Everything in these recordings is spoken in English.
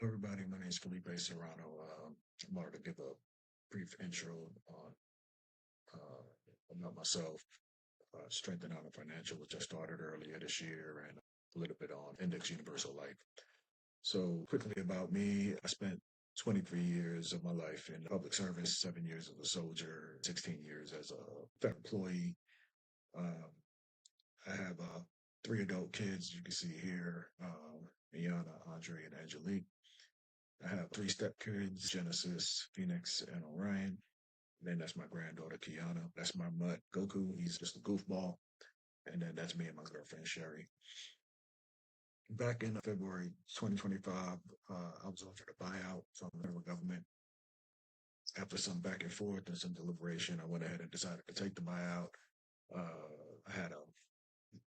Everybody, my name is Felipe Serrano. I wanted to give a brief intro on about myself, strengthening on the financial, which I started earlier this year, and a little bit on Index Universal Life. So, quickly about me, I spent 23 years of my life in public service, 7 years as a soldier, 16 years as a federal employee. Um, I have three adult kids, you can see here, Iana, Andre, and Angelique. I have three stepkids, Genesis, Phoenix, and Orion. And then that's my granddaughter, Kiana. That's my mutt, Goku. He's just a goofball. And then that's me and my girlfriend, Sherry. Back in February 2025, I was offered a buyout from the federal government. After some back and forth and some deliberation, I went ahead and decided to take the buyout. I had a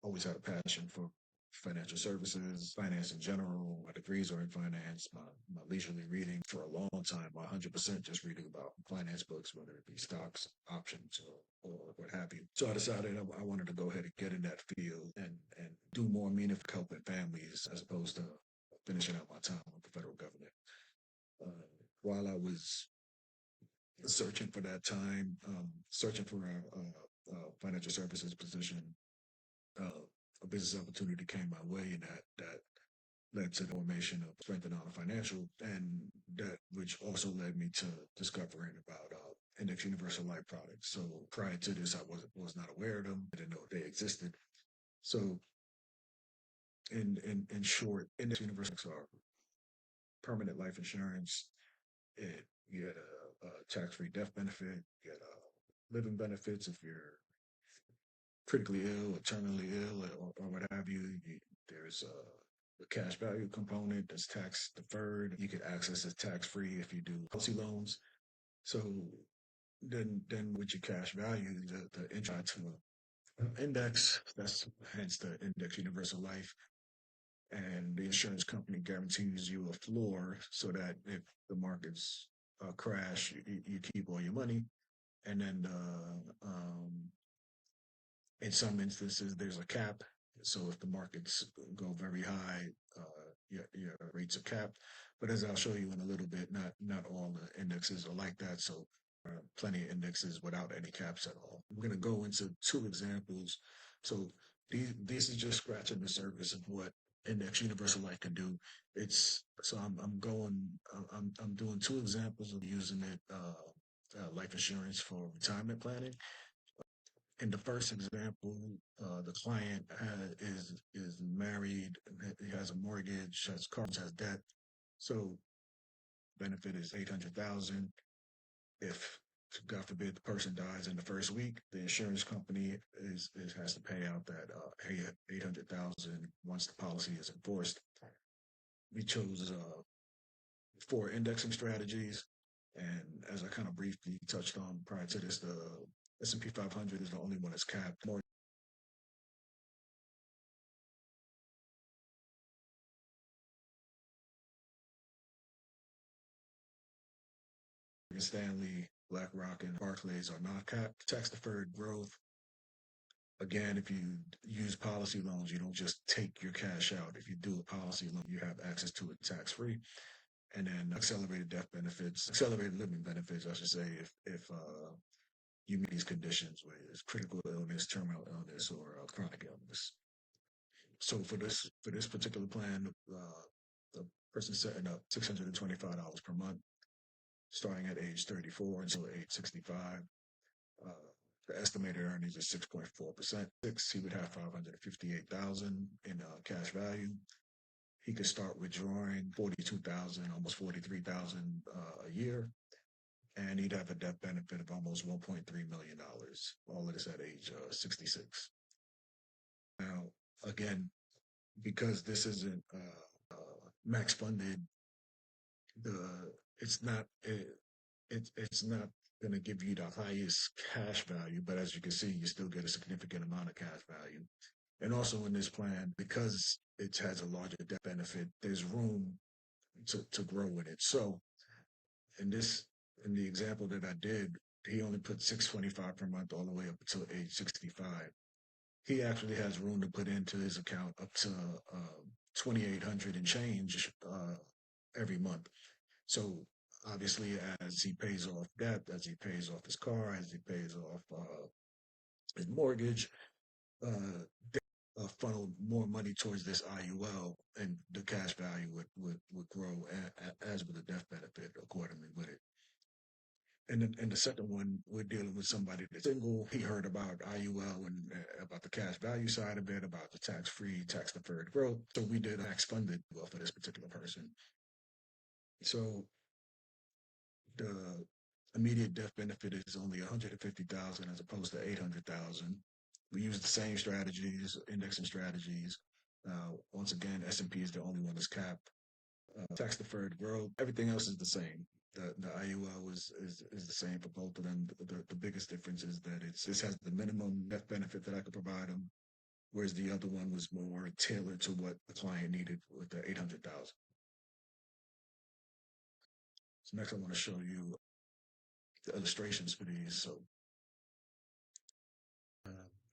always had a passion for financial services, finance in general. My degrees are in finance. My leisurely reading for a long time, 100% just reading about finance books, whether it be stocks, options, or what have you. So I decided I wanted to go ahead and get in that field and do more meaningful helping families as opposed to finishing out my time with the federal government. While I was searching for that time, searching for a financial services position, uh, a business opportunity came my way, and that led to the formation of Strengthen Honor Financial, and that which also led me to discovering about Index Universal Life products. So prior to this, I was not aware of them. I didn't know they existed. So in short, Index Universal are permanent life insurance. You get a tax-free death benefit. You get living benefits if you're critically ill or terminally ill or what have you. There's a cash value component that's tax deferred. You can access it tax free if you do policy loans. So then with your cash value, the interest to index, that's hence the Index Universal Life. And the insurance company guarantees you a floor so that if the markets crash, you keep all your money. And then in some instances, there's a cap. So if the markets go very high, your rates are capped. But as I'll show you in a little bit, not all the indexes are like that. So plenty of indexes without any caps at all. We're going to go into two examples. So these is just scratching the surface of what Index Universal Life can do. It's so I'm doing two examples of using it life insurance for retirement planning. In the first example, the client is married, he has a mortgage, has cars, has debt. So benefit is 800,000. If God forbid the person dies in the first week, the insurance company has to pay out that 800,000 once the policy is enforced. We chose four indexing strategies, and as I kind of briefly touched on prior to this, the S&P 500 is the only one that's capped. Morgan Stanley, BlackRock, and Barclays are not capped. Tax deferred growth. Again, if you use policy loans, you don't just take your cash out. If you do a policy loan, you have access to it tax free. And then accelerated death benefits, accelerated living benefits, I should say, if you meet these conditions, where it's critical illness, terminal illness, or chronic illness. So for this particular plan, the person's setting up $625 per month, starting at age 34 until age 65. Uh, the estimated earnings is 6.4%. He would have 558,000 in cash value. He could start withdrawing 42,000, almost 43,000 a year, and he'd have a death benefit of almost $1.3 million. All of this at age 66. Now, again, because this isn't max funded, the it's not it's not going to give you the highest cash value, but as you can see, you still get a significant amount of cash value. And also in this plan, because it has a larger death benefit, there's room to grow with it. So in this in the example that I did, he only put 625 per month all the way up until age 65. He actually has room to put into his account up to 2,800 and change every month. So obviously, as he pays off debt, as he pays off his car, as he pays off his mortgage, uh, funnel more money towards this IUL, and the cash value would grow as with the death benefit accordingly with it. And then, and the second one, we're dealing with somebody that's single. He heard about IUL and about the cash value side of it, about the tax-free, tax-deferred growth. So we did a tax funded well for this particular person. So the immediate death benefit is only 150,000 as opposed to 800,000. We use the same strategies, indexing strategies. Once again, S&P is the only one that's capped. Tax deferred growth, everything else is the same. The IUL is the same for both of them. The biggest difference is that this has the minimum death benefit that I could provide them, whereas the other one was more tailored to what the client needed with the 800,000. So next, I want to show you the illustrations for these. So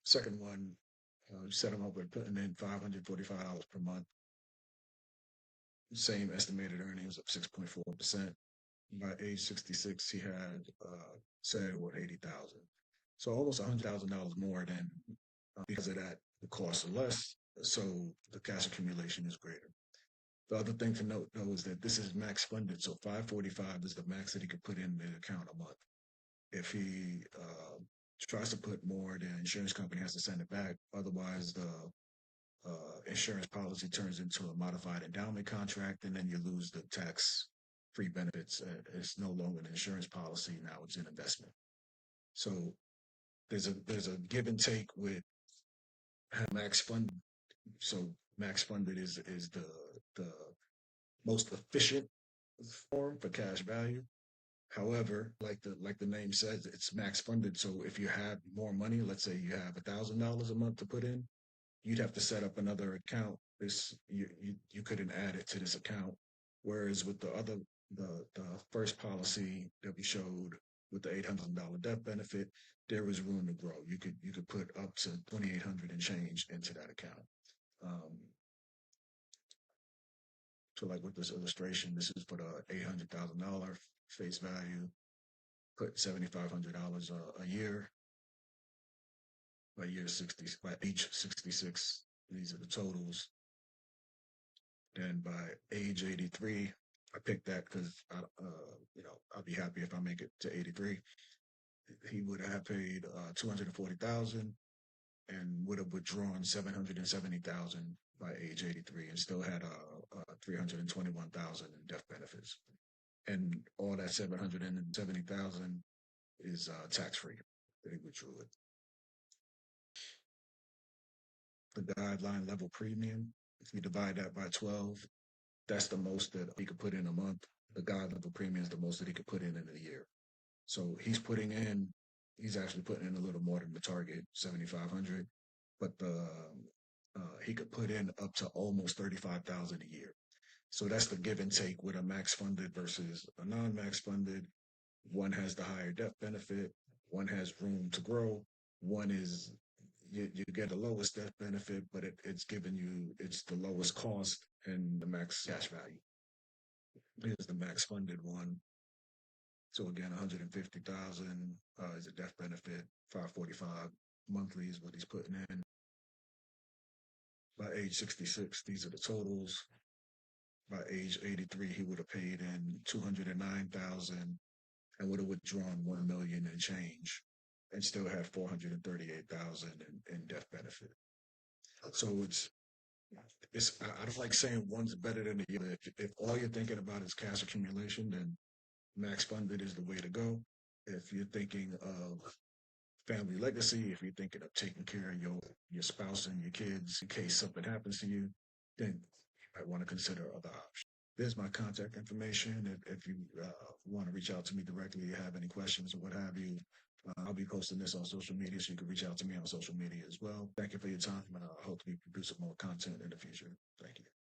second one, set them up with putting in $545 per month. Same estimated earnings of 6.4%. By age 66, he had said what 80,000. So almost $100,000 more than because of that, the costs are less, so the cash accumulation is greater. The other thing to note though is that this is max funded, so 545 is the max that he could put in the account a month. If he tries to put more, the insurance company has to send it back. Otherwise, the insurance policy turns into a modified endowment contract, and then you lose the tax-free benefits. It's no longer an insurance policy; now it's an investment. So there's a give and take with max fund. So max funded is the most efficient form for cash value. However, like the name says, it's max funded. So if you have more money, let's say you have $1,000 a month to put in, you'd have to set up another account. You couldn't add it to this account. Whereas with the first policy that we showed with the $800 death benefit, there was room to grow. You could put up to 2,800 and change into that account. Um, so like with this illustration, this is for the $800,000 face value. Put $7,500 a year. By year 60, by age 66, these are the totals. Then by age 83, I picked that because I'll be happy if I make it to 83. He would have paid 240,000 and would have withdrawn 770,000 by age 83 and still had 321,000 in death benefits. And all that 770,000 is tax free that he withdrew it. The guideline level premium, if you divide that by 12, that's the most that he could put in a month. The guide level premium is the most that he could put in a year. So he's actually putting in a little more than the target, 7,500, but he could put in up to almost 35,000 a year. So that's the give and take with a max funded versus a non-max funded. One has the higher death benefit. One has room to grow. One is you get the lowest death benefit, but it's the lowest cost and the max cash value. Here's the max funded one. So again, 150,000 is a death benefit. 545 monthly is what he's putting in. By age 66, these are the totals. By age 83, he would have paid in 209,000 and would have withdrawn 1 million and change, and still had 438,000 in death benefit. So I don't like saying one's better than the other. If all you're thinking about is cash accumulation, then max funded is the way to go. If you're thinking of family legacy, if you're thinking of taking care of your spouse and your kids in case something happens to you, then you might want to consider other options. There's my contact information. If you want to reach out to me directly, you have any questions or what have you, I'll be posting this on social media, so you can reach out to me on social media as well. Thank you for your time, and I hope to be producing more content in the future. Thank you.